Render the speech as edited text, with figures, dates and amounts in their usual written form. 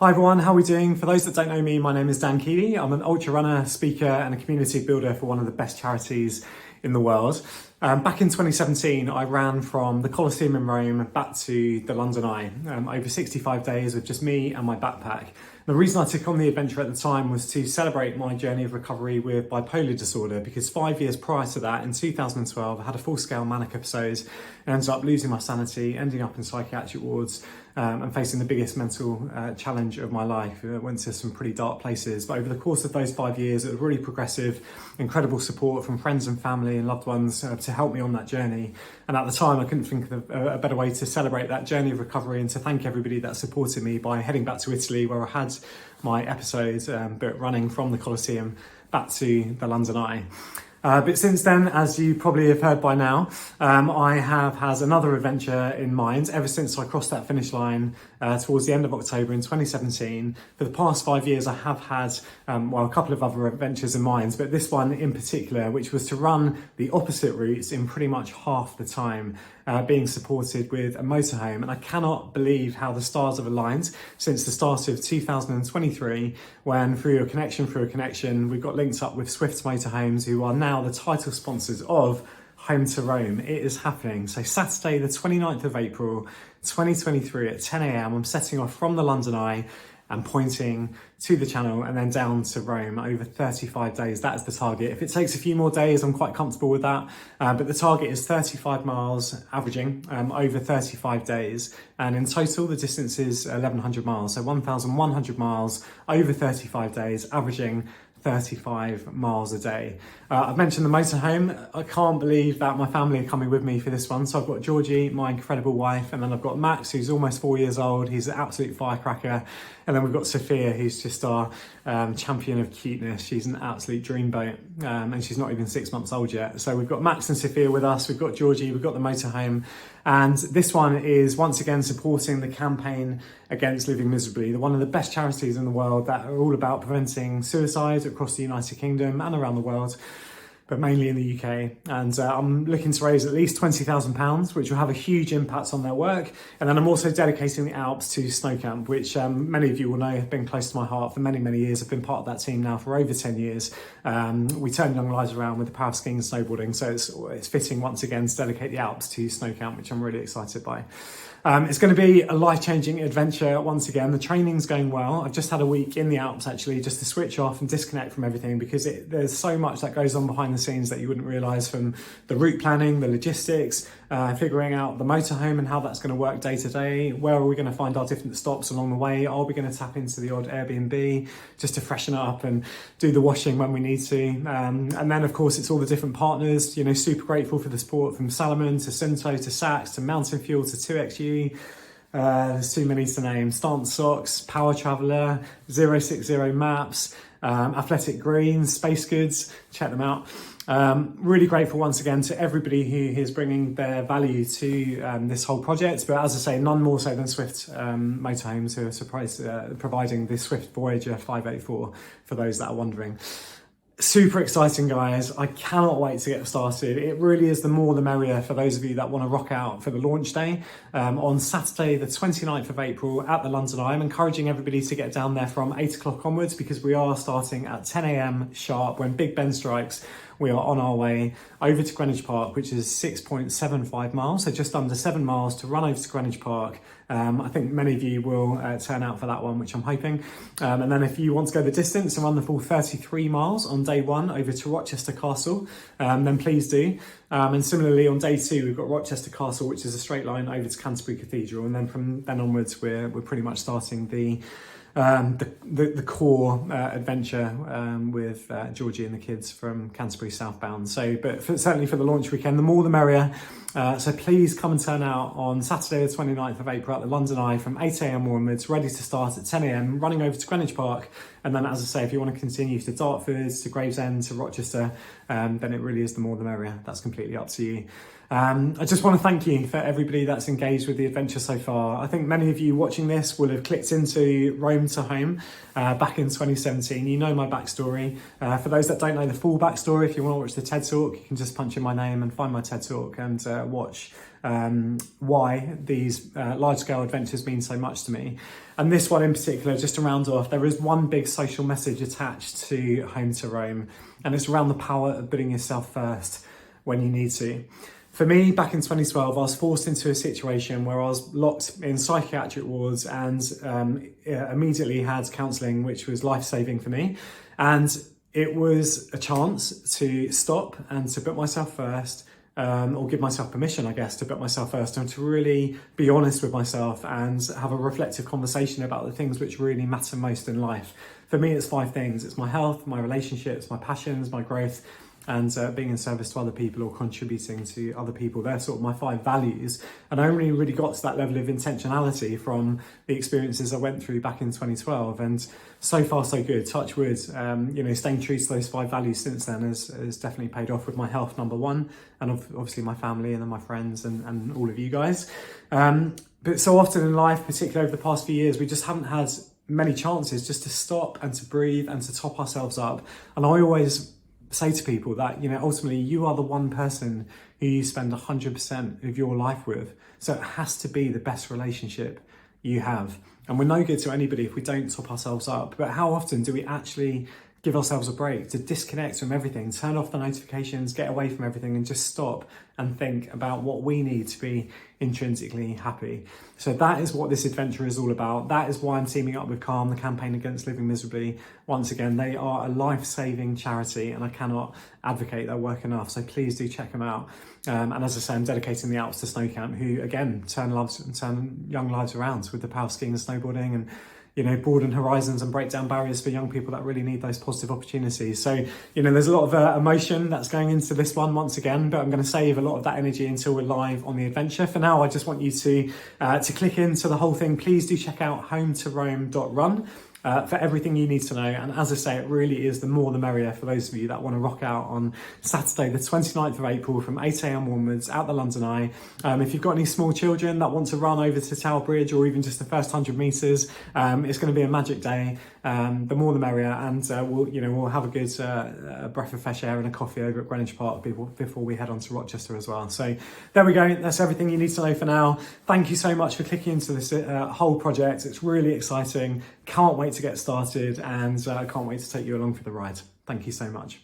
Hi everyone, how are we doing? For those that don't know me, my name is Dan Keeley. I'm an ultra runner, speaker and a community builder for one of the best charities in the world. Back in 2017, I ran from the Colosseum in Rome back to the London Eye, over 65 days with just me and my backpack. The reason I took on the adventure at the time was to celebrate my journey of recovery with bipolar disorder, because 5 years prior to that, in 2012, I had a full-scale manic episode and ended up losing my sanity, ending up in psychiatric wards, and facing the biggest mental challenge of my life. I went to some pretty dark places, but over the course of those 5 years, it was really progressive, incredible support from friends and family and loved ones to help me on that journey. And at the time, I couldn't think of a better way to celebrate that journey of recovery and to thank everybody that supported me by heading back to Italy, where I had my episode, but running from the Colosseum back to the London Eye. But since then, as you probably have heard by now, I have had another adventure in mind ever since I crossed that finish line towards the end of October in 2017. For the past 5 years, I have had, a couple of other adventures in mind, but this one in particular, which was to run the opposite routes in pretty much half the time, being supported with a motorhome. And I cannot believe how the stars have aligned since the start of 2023, when through a connection, we got linked up with Swift Motorhomes, who are now the title sponsors of Home to Rome. It is happening. So Saturday, the 29th of April, 2023 at 10 a.m, I'm setting off from the London Eye and pointing to the Channel and then down to Rome over 35 days. That is the target. If it takes a few more days, I'm quite comfortable with that. But the target is 35 miles averaging over 35 days. And in total, the distance is 1,100 miles. So 1,100 miles over 35 days, averaging 35 miles a day. I've mentioned the motorhome. I can't believe that my family are coming with me for this one. So I've got Georgie, my incredible wife, and then I've got Max, who's almost 4 years old. He's an absolute firecracker. And then we've got Sophia, who's just our champion of cuteness. She's an absolute dreamboat, and she's not even 6 months old yet. So we've got Max and Sophia with us. We've got Georgie, we've got the motorhome. And this one is once again supporting the campaign against living miserably, one of the best charities in the world that are all about preventing suicide across the United Kingdom and around the world, but mainly in the UK. And I'm looking to raise at least £20,000, which will have a huge impact on their work. And then I'm also dedicating the Alps to Snow Camp, which many of you will know have been close to my heart for many, many years. I've been part of that team now for over 10 years. We turn young lives around with the power of skiing and snowboarding. So it's fitting once again to dedicate the Alps to Snow Camp, which I'm really excited by. It's going to be a life-changing adventure once again. The training's going well. I've just had a week in the Alps actually, just to switch off and disconnect from everything, because there's so much that goes on behind the scenes that you wouldn't realise, from the route planning, the logistics, figuring out the motorhome and how that's going to work day to day. Where are we going to find our different stops along the way? Are we going to tap into the odd Airbnb just to freshen up and do the washing when we need to? And then of course it's all the different partners, super grateful for the support from Salomon to Sunto to Saks to Mountain Fuel to 2XU. There's too many to name. Stance Socks, Power Traveller, 060 Maps, Athletic Greens, Space Goods. Check them out. Really grateful once again to everybody who is bringing their value to this whole project. But as I say, none more so than Swift Motorhomes, who are providing the Swift Voyager 584 for those that are wondering. Super exciting, guys. I cannot wait to get started. It really is the more the merrier for those of you that want to rock out for the launch day on Saturday, the 29th of April at the London Eye. I'm encouraging everybody to get down there from 8 o'clock onwards, because we are starting at 10 a.m. sharp. When Big Ben strikes, we are on our way over to Greenwich Park, which is 6.75 miles, so just under 7 miles to run over to Greenwich Park. I think many of you will turn out for that one, which I'm hoping. And then if you want to go the distance and run the full 33 miles on day one over to Rochester Castle, then please do. And similarly on day two, we've got Rochester Castle, which is a straight line over to Canterbury Cathedral. And then from then onwards, we're pretty much starting the core adventure with Georgie and the kids from Canterbury southbound. So, but certainly for the launch weekend, the more the merrier. So please come and turn out on Saturday the 29th of April at the London Eye from 8 a.m. onwards, ready to start at 10 a.m, running over to Greenwich Park. And then, as I say, if you want to continue to Dartford, to Gravesend, to Rochester, then it really is the more the merrier. That's completely up to you. I just want to thank you for everybody that's engaged with the adventure so far. I think many of you watching this will have clicked into Rome to Home back in 2017. You know my backstory. For those that don't know the full backstory, if you want to watch the TED Talk, you can just punch in my name and find my TED Talk and watch why these large-scale adventures mean so much to me. And this one in particular, just to round off, there is one big social message attached to Home to Rome, and it's around the power of putting yourself first when you need to. For me, back in 2012, I was forced into a situation where I was locked in psychiatric wards and immediately had counselling, which was life-saving for me. And it was a chance to stop and to put myself first, or give myself permission, I guess, to put myself first and to really be honest with myself and have a reflective conversation about the things which really matter most in life. For me, it's 5 things. It's my health, my relationships, my passions, my growth, and being in service to other people or contributing to other people. They're sort of my 5 values. And I only really got to that level of intentionality from the experiences I went through back in 2012. And so far, so good. Touch wood. Staying true to those 5 values since then has definitely paid off with my health, number 1, and obviously my family and then my friends and all of you guys. But so often in life, particularly over the past few years, we just haven't had many chances just to stop and to breathe and to top ourselves up. And I always say to people that, ultimately you are the one person who you spend 100% of your life with. So it has to be the best relationship you have. And we're no good to anybody if we don't top ourselves up. But how often do we actually give ourselves a break, to disconnect from everything, turn off the notifications, get away from everything and just stop and think about what we need to be intrinsically happy? So that is what this adventure is all about. That is why I'm teaming up with Calm, the campaign against living miserably. Once again, they are a life-saving charity and I cannot advocate their work enough. So please do check them out. And as I say, I'm dedicating the Alps to Snow Camp, who again turn young lives around with the power of skiing and snowboarding and broaden horizons and break down barriers for young people that really need those positive opportunities. So, there's a lot of emotion that's going into this one once again, but I'm going to save a lot of that energy until we're live on the adventure. For now, I just want you to click into the whole thing. Please do check out hometorome.run. For everything you need to know. And as I say, it really is the more the merrier for those of you that want to rock out on Saturday, the 29th of April from 8 a.m. onwards out the London Eye. If you've got any small children that want to run over to Tower Bridge or even just the first 100 metres, it's going to be a magic day. The more the merrier. And we'll have a good breath of fresh air and a coffee over at Greenwich Park before we head on to Rochester as well. So there we go. That's everything you need to know for now. Thank you so much for clicking into this whole project. It's really exciting. Can't wait to get started and I can't wait to take you along for the ride. Thank you so much.